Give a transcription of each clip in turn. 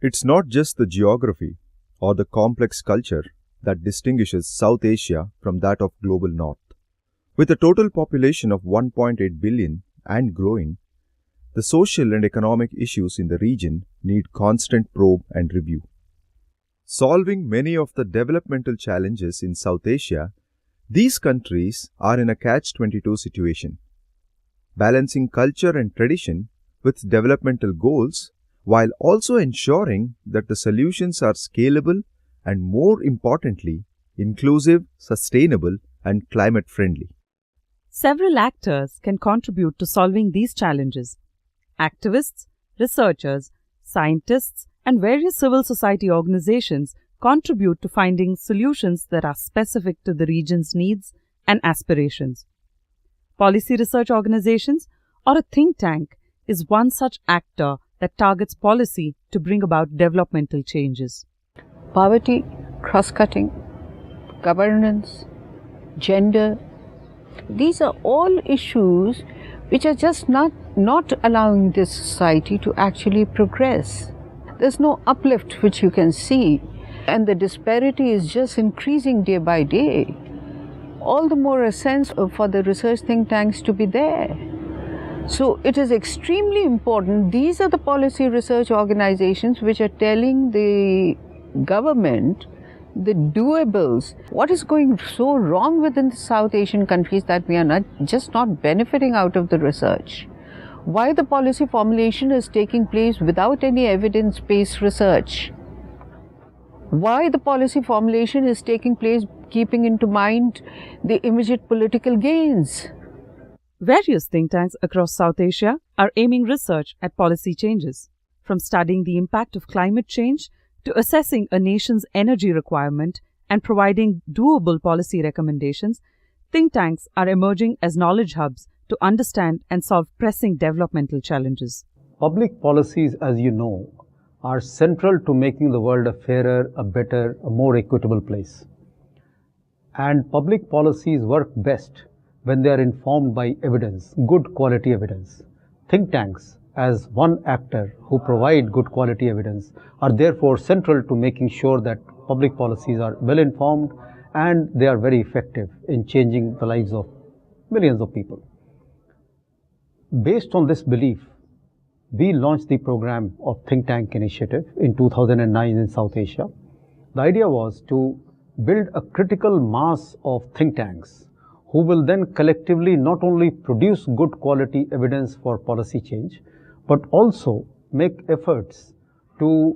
It's not just the geography or the complex culture that distinguishes South Asia from that of global North. With a total population of 1.8 billion and growing, the social and economic issues in the region need constant probe and review. Solving many of the developmental challenges in South Asia, these countries are in a catch-22 situation, balancing culture and tradition with developmental goals while also ensuring that the solutions are scalable and, more importantly, inclusive, sustainable, and climate-friendly. Several actors can contribute to solving these challenges. Activists, researchers, scientists, and various civil society organizations contribute to finding solutions that are specific to the region's needs and aspirations. Policy research organizations or a think tank is one such actor that targets policy to bring about developmental changes. Poverty, cross-cutting, governance, gender, these are all issues which are just not allowing this society to actually progress. There's no uplift which you can see, and the disparity is just increasing day by day. All the more a sense for the research think tanks to be there. So it is extremely important. These are the policy research organizations which are telling the government the doables. What is going so wrong within the South Asian countries that we are not benefiting out of the research? Why the policy formulation is taking place without any evidence-based research? Why the policy formulation is taking place keeping into mind the immediate political gains? Various think tanks across South Asia are aiming research at policy changes, from studying the impact of climate change to assessing a nation's energy requirement and providing doable policy recommendations. Think tanks are emerging as knowledge hubs to understand and solve pressing developmental challenges. Public policies, as you know, are central to making the world a fairer, a better, a more equitable place. And public policies work best when they are informed by evidence, good quality evidence. Think tanks, as one actor who provide good quality evidence, are therefore central to making sure that public policies are well informed and they are very effective in changing the lives of millions of people. Based on this belief, we launched the program of Think Tank Initiative in 2009 in South Asia. The idea was to build a critical mass of think tanks who will then collectively not only produce good quality evidence for policy change, but also make efforts to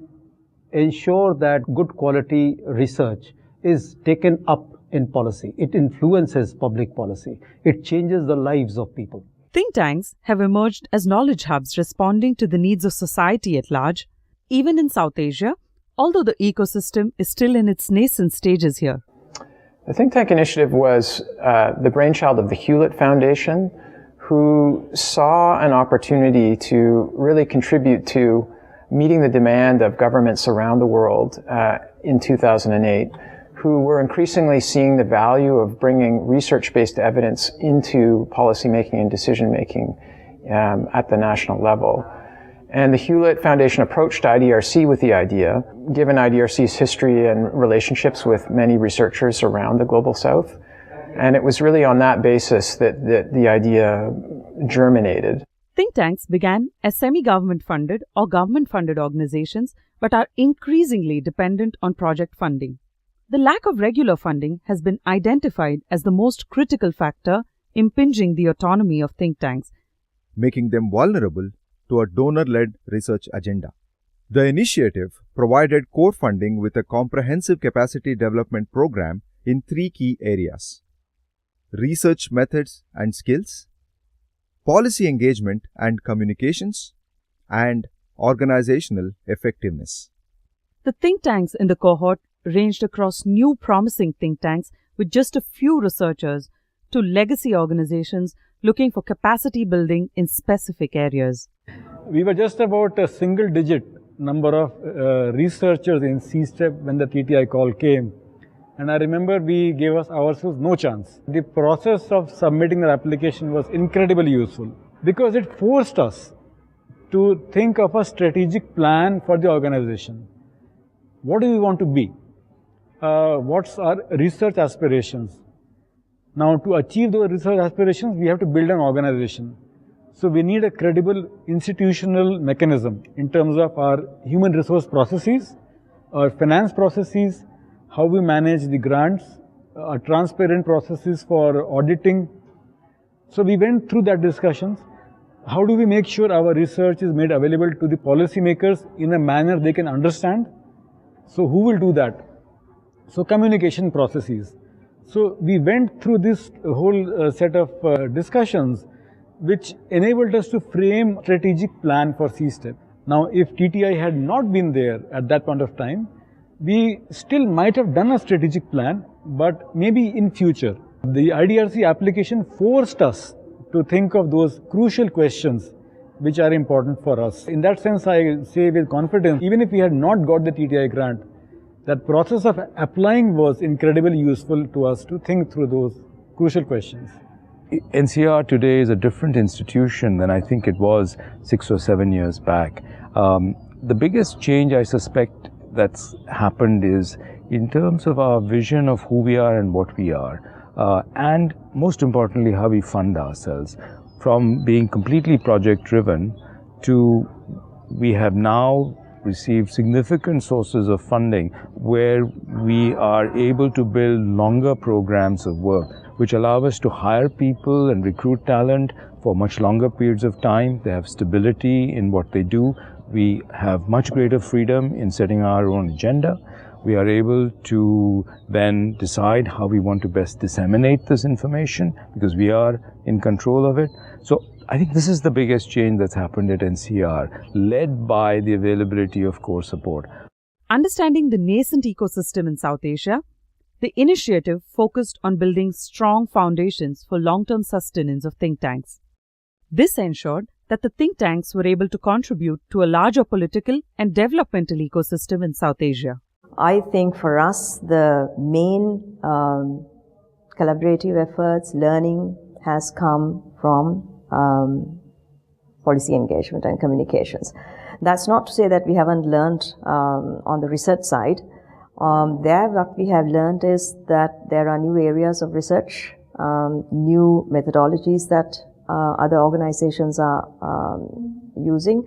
ensure that good quality research is taken up in policy. It influences public policy. It changes the lives of people. Think tanks have emerged as knowledge hubs responding to the needs of society at large, even in South Asia, although the ecosystem is still in its nascent stages here. The Think Tank Initiative was the brainchild of the Hewlett Foundation, who saw an opportunity to really contribute to meeting the demand of governments around the world in 2008, who were increasingly seeing the value of bringing research-based evidence into policymaking and decision-making at the national level. And the Hewlett Foundation approached IDRC with the idea, given IDRC's history and relationships with many researchers around the Global South. And it was really on that basis that the idea germinated. Think tanks began as semi-government funded or government funded organizations, but are increasingly dependent on project funding. The lack of regular funding has been identified as the most critical factor impinging the autonomy of think tanks, making them vulnerable to a donor-led research agenda. The initiative provided core funding with a comprehensive capacity development program in 3 key areas: research methods and skills, policy engagement and communications, and organizational effectiveness. The think tanks in the cohort ranged across new promising think tanks with just a few researchers to legacy organizations looking for capacity building in specific areas. We were just about a single-digit number of researchers in C-STEP when the TTI call came. And I remember we gave ourselves no chance. The process of submitting the application was incredibly useful because it forced us to think of a strategic plan for the organization. What do we want to be? What's our research aspirations? Now, to achieve those research aspirations, we have to build an organization. So we need a credible institutional mechanism in terms of our human resource processes, our finance processes, how we manage the grants, our transparent processes for auditing. So we went through that discussions. How do we make sure our research is made available to the policymakers in a manner they can understand? So who will do that? So communication processes. So we went through this whole set of discussions which enabled us to frame a strategic plan for C-STEP. Now, if TTI had not been there at that point of time, we still might have done a strategic plan, but maybe in future. The IDRC application forced us to think of those crucial questions which are important for us. In that sense, I say with confidence, even if we had not got the TTI grant, that process of applying was incredibly useful to us to think through those crucial questions. NCR today is a different institution than I think it was 6 or 7 years back. The biggest change I suspect that's happened is in terms of our vision of who we are and what we are, and most importantly how we fund ourselves. From being completely project driven to we have now received significant sources of funding where we are able to build longer programs of work which allow us to hire people and recruit talent for much longer periods of time. They have stability in what they do. We have much greater freedom in setting our own agenda. We are able to then decide how we want to best disseminate this information because we are in control of it. So I think this is the biggest change that's happened at NCR, led by the availability of core support. Understanding the nascent ecosystem in South Asia, the initiative focused on building strong foundations for long-term sustenance of think tanks. This ensured that the think tanks were able to contribute to a larger political and developmental ecosystem in South Asia. I think for us, the main collaborative efforts, learning has come from policy engagement and communications. That's not to say that we haven't learned on the research side. There, what we have learned is that there are new areas of research, new methodologies that other organizations are using,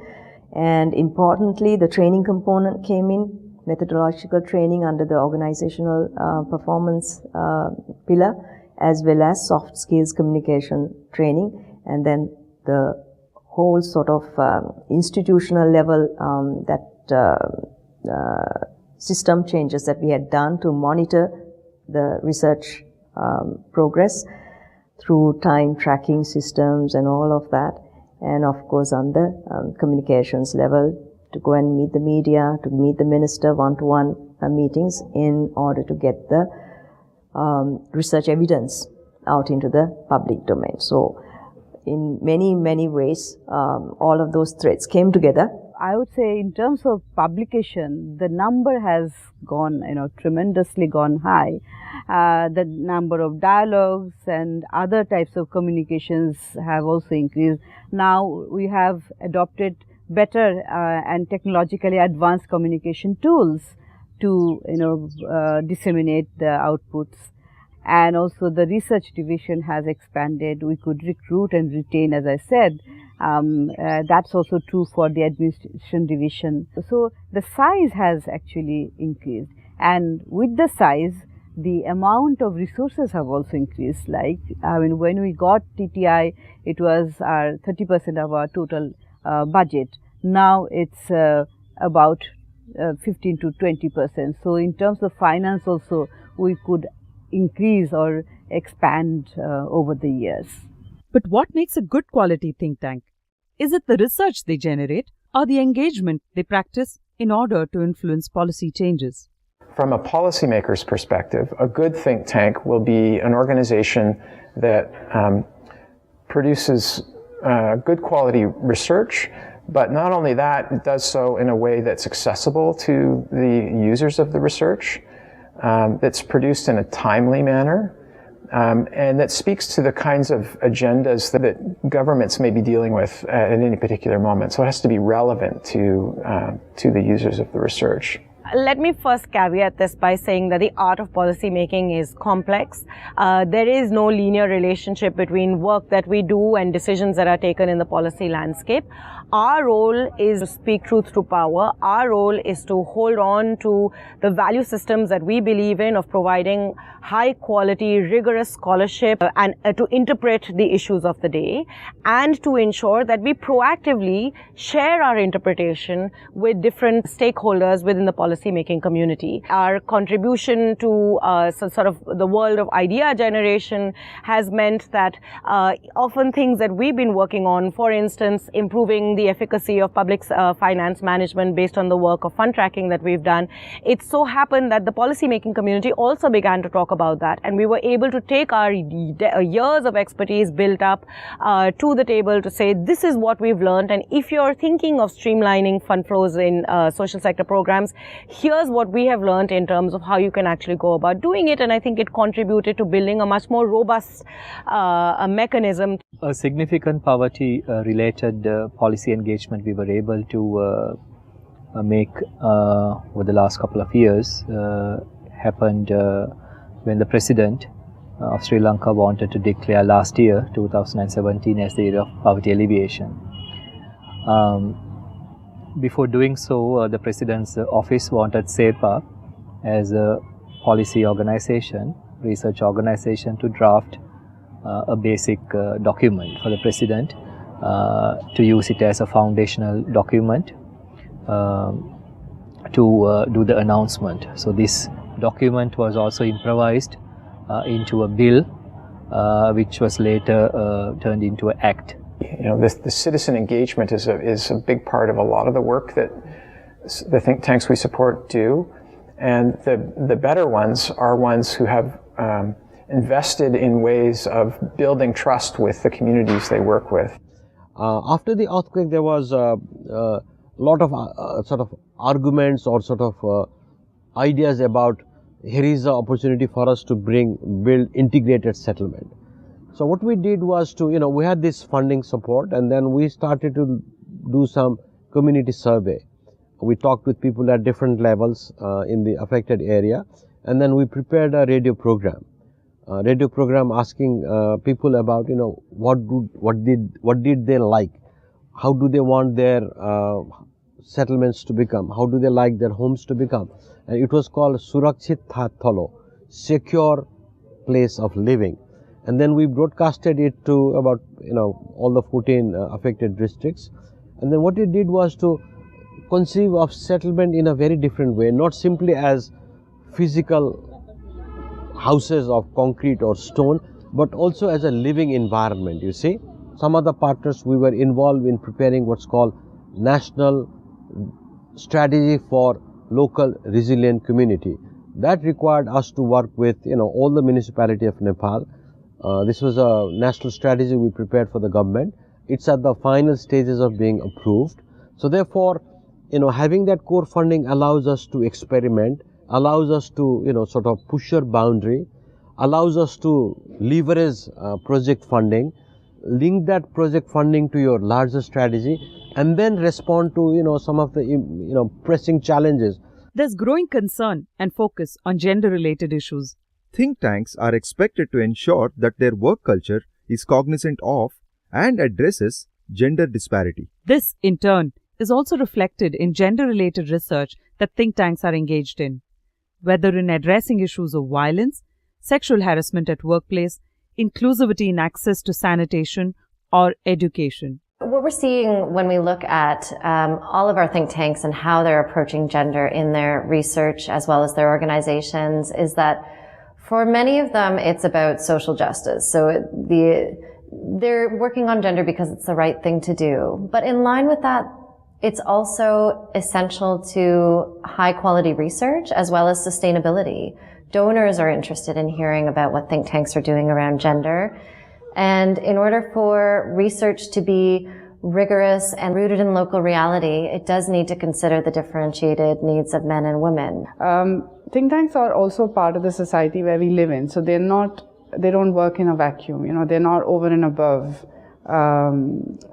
and importantly, the training component came in, methodological training under the organizational performance pillar, as well as soft skills communication training, and then the whole sort of institutional level system changes that we had done to monitor the research progress through time tracking systems and all of that, and of course on the communications level to go and meet the media, to meet the minister one-to-one meetings in order to get the research evidence out into the public domain. So in many, many ways, all of those threads came together. I would say in terms of publication, the number has gone, tremendously gone high. The number of dialogues and other types of communications have also increased. Now we have adopted better and technologically advanced communication tools to, disseminate the outputs. And also the research division has expanded. We could recruit and retain, as I said. That's also true for the administration division. So the size has actually increased, and with the size, the amount of resources have also increased. When we got TTI, it was 30% of our total budget. Now it's about 15 to 20%. So in terms of finance also, we could increase or expand over the years. But what makes a good quality think tank? Is it the research they generate or the engagement they practice in order to influence policy changes? From a policymaker's perspective, a good think tank will be an organization that produces good quality research, but not only that, it does so in a way that's accessible to the users of the research, that's produced in a timely manner, and that speaks to the kinds of agendas that governments may be dealing with at any particular moment. So it has to be relevant to the users of the research. Let me first caveat this by saying that the art of policy making is complex. There is no linear relationship between work that we do and decisions that are taken in the policy landscape. Our role is to speak truth to power. Our role is to hold on to the value systems that we believe in, of providing high quality, rigorous scholarship and to interpret the issues of the day, and to ensure that we proactively share our interpretation with different stakeholders within the policy making community. Our contribution to sort of the world of idea generation has meant that often things that we've been working on, for instance, improving the efficacy of public finance management based on the work of fund tracking that we've done, it so happened that the policy making community also began to talk about that, and we were able to take our years of expertise built up to the table to say, this is what we've learned, and if you're thinking of streamlining fund flows in social sector programs, here's what we have learned in terms of how you can actually go about doing it. And I think it contributed to building a much more robust mechanism. A significant poverty related policy engagement we were able to make over the last couple of years happened when the President of Sri Lanka wanted to declare last year, 2017, as the year of poverty alleviation. Before doing so, the President's office wanted SEPA as a policy organization, research organization, to draft a basic document for the President to use it as a foundational document to do the announcement. So this document was also improvised into a bill, which was later turned into an act. You know, the citizen engagement is a big part of a lot of the work that the think tanks we support do, and the better ones are ones who have invested in ways of building trust with the communities they work with. After the earthquake, there was a lot of sort of arguments or sort of ideas about, here is an opportunity for us to build integrated settlement. So what we did was to, we had this funding support, and then we started to do some community survey. We talked with people at different levels in the affected area, and then we prepared a radio program. Asking people about, what did they like, how do they want their settlements to become, how do they like their homes to become, and it was called Surakshit Thalo, secure place of living. And then we broadcasted it to about, all the 14 affected districts. And then what it did was to conceive of settlement in a very different way, not simply as physical houses of concrete or stone, but also as a living environment, you see. Some of the partners, we were involved in preparing what's called National Strategy for Local Resilient Community. That required us to work with, all the municipality of Nepal. This was a national strategy we prepared for the government. It's at the final stages of being approved. So therefore, having that core funding allows us to experiment, allows us to, sort of push your boundary, allows us to leverage project funding, link that project funding to your larger strategy, and then respond to, some of the, pressing challenges. There's growing concern and focus on gender-related issues. Think tanks are expected to ensure that their work culture is cognizant of and addresses gender disparity. This, in turn, is also reflected in gender-related research that think tanks are engaged in, whether in addressing issues of violence, sexual harassment at workplace, inclusivity in access to sanitation, or education. What we're seeing when we look at all of our think tanks and how they're approaching gender in their research as well as their organizations is that for many of them, it's about social justice. So they're working on gender because it's the right thing to do. But in line with that, it's also essential to high quality research as well as sustainability. Donors are interested in hearing about what think tanks are doing around gender. And in order for research to be rigorous and rooted in local reality, it does need to consider the differentiated needs of men and women. Think tanks are also part of the society where we live in, so they're not they don't work in a vacuum. They're not over and above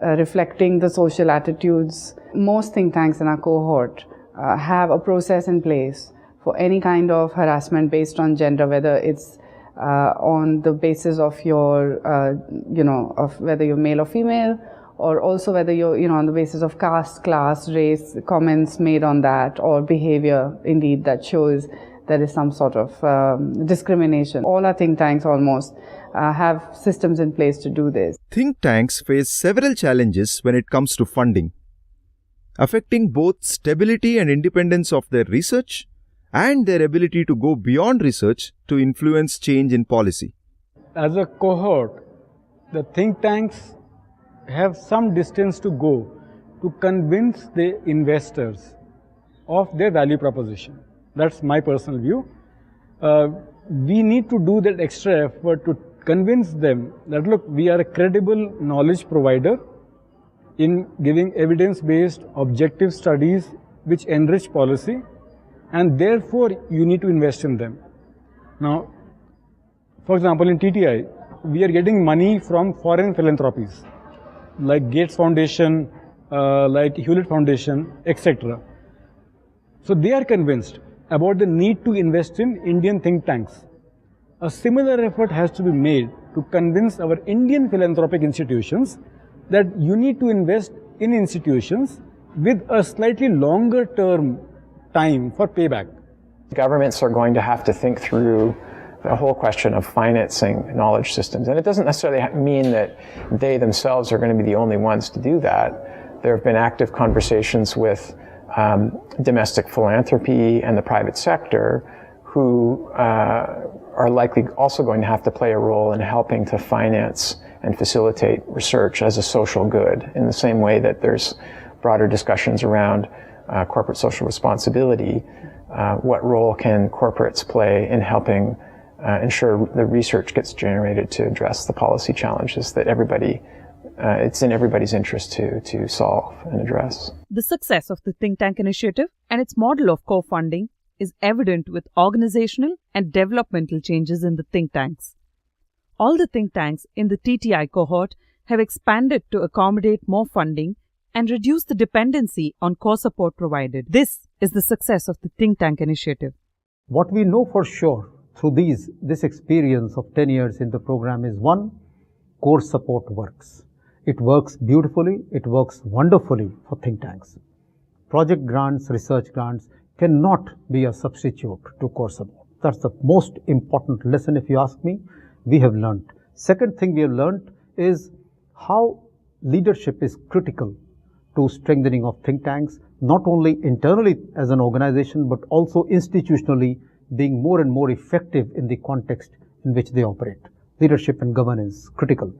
reflecting the social attitudes. Most think tanks in our cohort have a process in place for any kind of harassment based on gender, whether it's on the basis of your, of whether you're male or female, or also whether you're, on the basis of caste, class, race, comments made on that, or behavior indeed that shows there is some sort of discrimination. All our think tanks almost have systems in place to do this. Think tanks face several challenges when it comes to funding, affecting both stability and independence of their research and their ability to go beyond research to influence change in policy. As a cohort, the think tanks have some distance to go to convince the investors of their value proposition. That's my personal view. We need to do that extra effort to convince them that, look, we are a credible knowledge provider in giving evidence-based objective studies which enrich policy, and therefore you need to invest in them. Now, for example, in TTI, we are getting money from foreign philanthropies like Gates Foundation, like Hewlett Foundation, etc. So they are convinced about the need to invest in Indian think tanks. A similar effort has to be made to convince our Indian philanthropic institutions that you need to invest in institutions with a slightly longer term time for payback. Governments are going to have to think through the whole question of financing knowledge systems. And it doesn't necessarily mean that they themselves are going to be the only ones to do that. There have been active conversations with domestic philanthropy and the private sector who are likely also going to have to play a role in helping to finance and facilitate research as a social good, in the same way that there's broader discussions around corporate social responsibility. What role can corporates play in helping ensure the research gets generated to address the policy challenges that it's in everybody's interest to solve and address. The success of the think tank initiative and its model of co-funding is evident with organizational and developmental changes in the think tanks. All the think tanks in the TTI cohort have expanded to accommodate more funding and reduce the dependency on core support provided. This is the success of the think tank initiative. What we know for sure through this experience of 10 years in the program is, one, core support works. It works beautifully, it works wonderfully for think tanks. Project grants, research grants cannot be a substitute to core support. That's the most important lesson, if you ask me, we have learned. Second thing we have learned is how leadership is critical to strengthening of think tanks, not only internally as an organization, but also institutionally, being more and more effective in the context in which they operate. Leadership and governance, critical.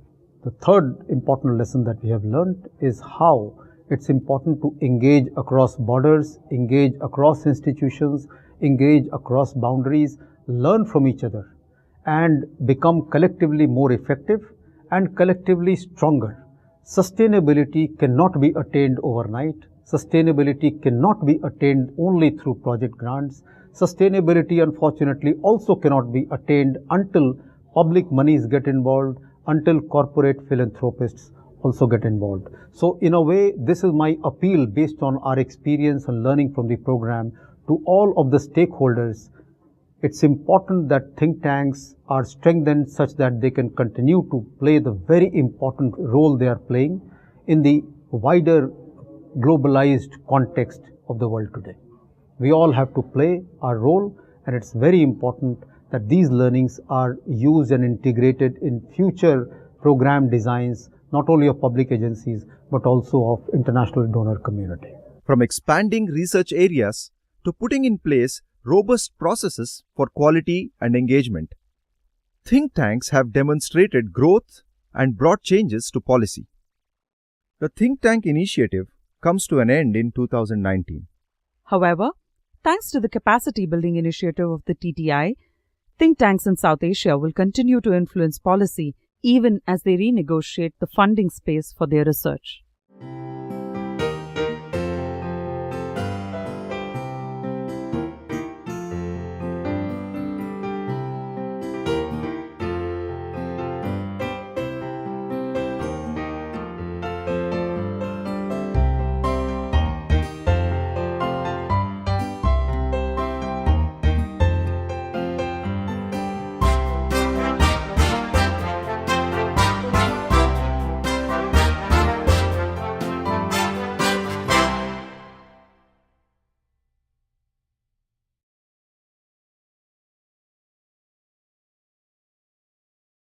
The third important lesson that we have learned is how it's important to engage across borders, engage across institutions, engage across boundaries, learn from each other, and become collectively more effective and collectively stronger. Sustainability cannot be attained overnight. Sustainability cannot be attained only through project grants. Sustainability, unfortunately, also cannot be attained until public monies get involved, until corporate philanthropists also get involved. So in a way, this is my appeal based on our experience and learning from the program to all of the stakeholders. It's important that think tanks are strengthened such that they can continue to play the very important role they are playing in the wider globalized context of the world today. We all have to play our role, and it's very important that these learnings are used and integrated in future program designs, not only of public agencies, but also of international donor community. From expanding research areas to putting in place robust processes for quality and engagement, think tanks have demonstrated growth and brought changes to policy. The think tank initiative comes to an end in 2019. However, thanks to the capacity building initiative of the TTI, think tanks in South Asia will continue to influence policy even as they renegotiate the funding space for their research.